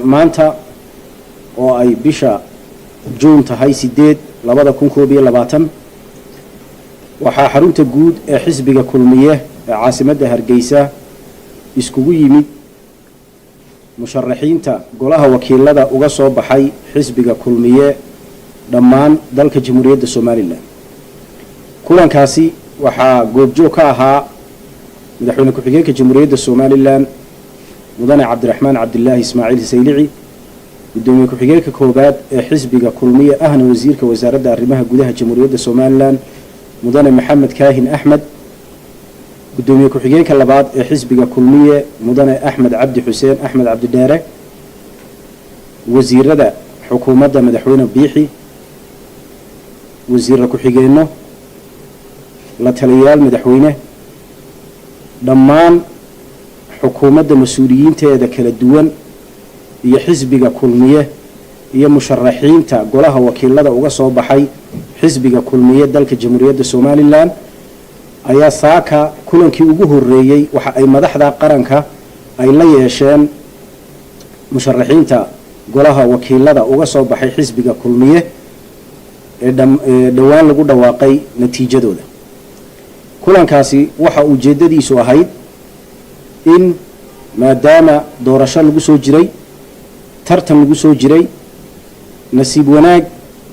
maanta oo ay bisha Juun tahay 8 2022 waxaa xarunta guud ee xisbiga kulmiye ee caasimadda Hargeysa iskugu yimid musharaxiinta golaha wakiilada uga soo baxay xisbiga kulmiye dhammaan dalka Jamhuuriyadda Soomaaliland. kulankaasi waxaa goobjoog ka ahaa madaxweyne ku-xigeenka Jamhuuriyadda Soomaaliland mudane Cabdiraxmaan Cabdillaahi Ismaaciil Saylici, gudoomiye ku-xigeenka koobaad ee xisbiga kulmiye ahna wasiirka wasaaradda arrimaha gudaha Jamhuuriyadda Soomaaliland mudane Maxamed Kaahin Axmed, gudoomiye ku-xigeenka labaad ee xisbiga kulmiye mudane Axmed Cabdi Xuseen Axmed Cabdi Dheere, wasiirada xukuumadda madaxweyne Biixi, wasiir ku-xigeenno, la taliyayaal madaxweyne, dhammaan xukuumadda mas'uuliyiinteeda kala duwan iyo xisbiga kulmiye iyo musharaxiinta golaha wakiilada uga soo baxay xisbiga kulmiye dalka Jamhuuriyadda Soomaaliland ayaa saaka kulankii ugu horeeyay waxa ay madaxda qaranka ay la yeesheen musharaxiinta golaha wakiilada uga soo baxay xisbiga kulmiye ee dhawaan lagu dhawaaqay natiijadooda. kulankaasi waxa ujeedadiisu ahayd in maadaama doorasho lagu soo jiray, tartan lagu soo jiray, nasiib wanaag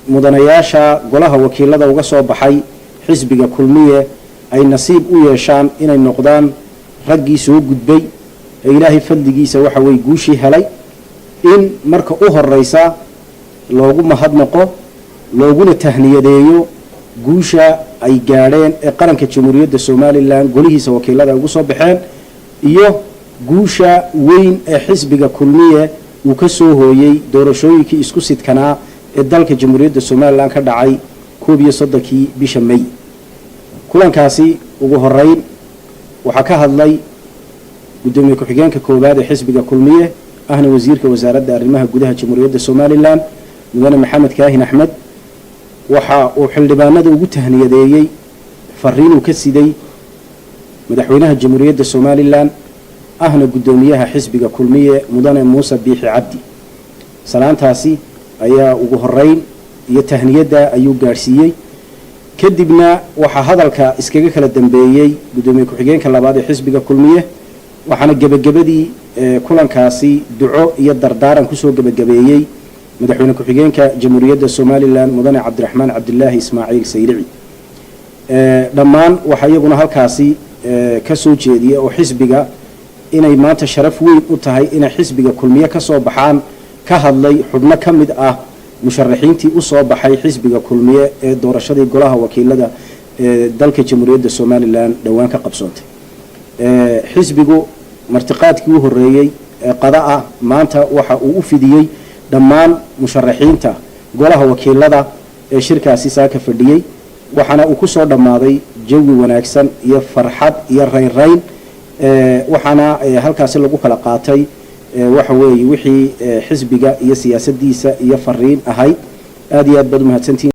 mudanayaasha golaha wakiilada uga soo baxay xisbiga kulmiye ay nasiib u yeeshaan inay noqdaan raggii soo gudbay ee Ilaahay fadligiisa waxa way guushii helay, in marka u horeysa loogu mahadnaqo looguna tahniyadeeyo guusha ay gaadheen ee qaranka Jamhuuriyadda Soomaaliland golihiisa wakiilada ugu soo baxeen iyo guusha weyn ee xisbiga kulmiye uu ka soo hooyay doorashooyinkii isku sidkanaa ee dalka Jamhuuriyadda Soomaaliland ka dhacay 31 bisha May. kulankaasi ugu horeyn waxa ka hadlay gudoomiye ku-xigeenka koobaad ee xisbiga kulmiye ahna wasiirka wasaaradda arrimaha gudaha Jamhuuriyadda Soomaaliland mudane Maxamed Kaahin Axmed, waxa uu xildhibaanada ugu tahniyadeeyay fariin uu ka siday madaxweynaha Jamhuuriyadda Soomaaliland ahna gudoomiyaha xisbiga kulmiye mudane Muuse Biixi Cabdi. salaantaasi ayaa ugu horeyn iyo tahniyada ayuu gaarsiiyay, kadibna waxa hadalka iskaga kala dambeeyay gudoomiye ku-xigeenka labaad ee xisbiga kulmiye, waxaana gabagabadii kulankaasi duco iyo dardaaran ku soo gabagabeeyay madaxweyne ku-xigeenka Jamhuuriyadda Soomaaliland mudane Cabdiraxmaan Cabdillaahi Ismaaciil Saylici. dhammaan waxa iyaguna halkaasi ka soo jeediyay oo xisbiga inay maanta sharaf weyn u tahay inay xisbiga kulmiye ka soo baxaan ka hadlay xubno ka mid ah musharaxiintii u soo baxay xisbiga kulmiye ee doorashadii golaha wakiilada ee dalka Jamhuuriyadda Soomaaliland dhawaan ka qabsoontay. xisbigu martiqaadkii u horeeyay ee qada maanta waxa uu u fidiyay dhammaan musharaxiinta golaha wakiilada ee shirkaasi saaka fadhiyay, waxaana uu ku soo dhamaaday jawi wanaagsan iyo farxad iyo rayn waxaana halkaasi lagu kala qaatay waxa weeye wixii xisbiga iyo siyaasadiisa iyo fariin ahayd. aad iyo aad baad u mahadsantiin.